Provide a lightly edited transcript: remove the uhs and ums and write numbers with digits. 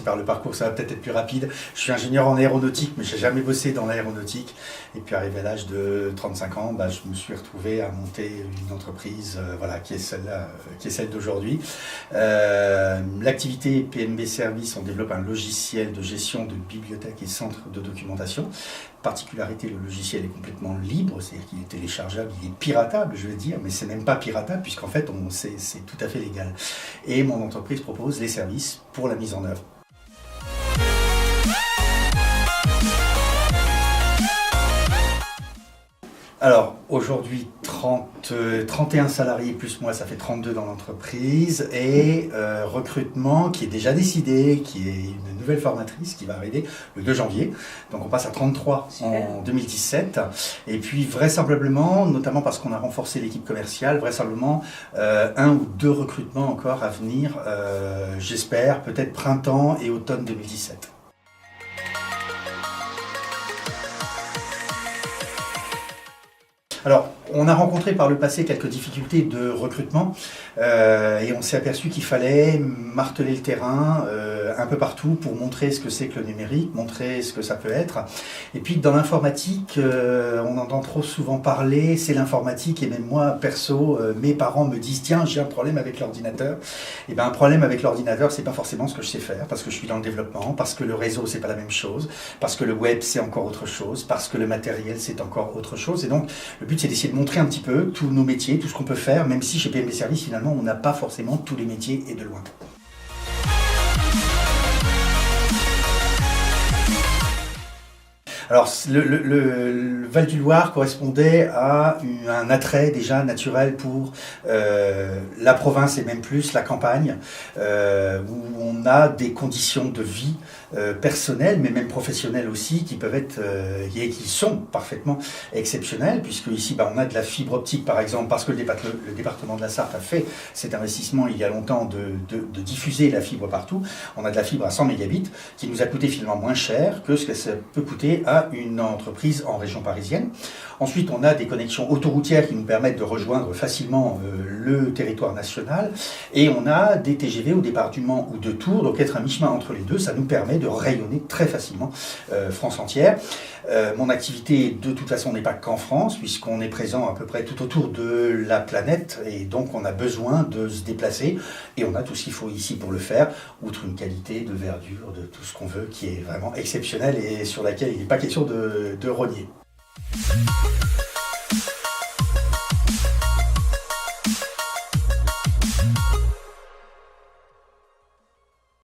commencer par le parcours, ça va peut-être être plus rapide. Je suis ingénieur en aéronautique, mais je n'ai jamais bossé dans l'aéronautique. Et puis arrivé à l'âge de 35 ans, je me suis retrouvé à monter une entreprise qui est celle d'aujourd'hui. L'activité PMB Service, on développe un logiciel de gestion de bibliothèques et centres de documentation. Particularité, le logiciel est complètement libre, c'est-à-dire qu'il est téléchargeable, il est piratable, je veux dire, mais c'est même pas piratable puisqu'en fait c'est tout à fait légal. Et mon entreprise propose les services pour la mise en œuvre. Alors, aujourd'hui, 31 salariés plus moi, ça fait 32 dans l'entreprise. Et recrutement qui est déjà décidé, qui est une nouvelle formatrice qui va arriver le 2 janvier. Donc on passe à 33 en 2017. Et puis vraisemblablement, notamment parce qu'on a renforcé l'équipe commerciale, vraisemblablement 1 ou 2 recrutements encore à venir, j'espère, peut-être printemps et automne 2017. Alors, on a rencontré par le passé quelques difficultés de recrutement et on s'est aperçu qu'il fallait marteler le terrain un peu partout pour montrer ce que c'est que le numérique, montrer ce que ça peut être. Et puis dans l'informatique, on entend trop souvent parler, c'est l'informatique, et même moi, perso, mes parents me disent « Tiens, j'ai un problème avec l'ordinateur ». Et bien un problème avec l'ordinateur, c'est pas forcément ce que je sais faire, parce que je suis dans le développement, parce que le réseau, c'est pas la même chose, parce que le web, c'est encore autre chose, parce que le matériel, c'est encore autre chose. Et donc, le but, c'est d'essayer de montrer un petit peu tous nos métiers, tout ce qu'on peut faire, même si chez PMB Service, finalement, on n'a pas forcément tous les métiers et de loin. Alors, le Val-du-Loir correspondait à un attrait déjà naturel pour la province et même plus la campagne, où on a des conditions de vie personnelles, mais même professionnelles aussi, qui peuvent être et qui sont parfaitement exceptionnelles, puisque ici, on a de la fibre optique, par exemple, parce que le département de la Sarthe a fait cet investissement il y a longtemps de diffuser la fibre partout. On a de la fibre à 100 mégabits, qui nous a coûté finalement moins cher que ce que ça peut coûter à une entreprise en région parisienne. Ensuite, on a des connexions autoroutières qui nous permettent de rejoindre facilement le territoire national. Et on a des TGV au départ du Mans ou de Tours. Donc être à mi-chemin entre les deux, ça nous permet de rayonner très facilement France entière. Mon activité, de toute façon, n'est pas qu'en France, puisqu'on est présent à peu près tout autour de la planète. Et donc, on a besoin de se déplacer. Et on a tout ce qu'il faut ici pour le faire, outre une qualité de verdure, de tout ce qu'on veut, qui est vraiment exceptionnelle et sur laquelle il n'est pas question de rogner.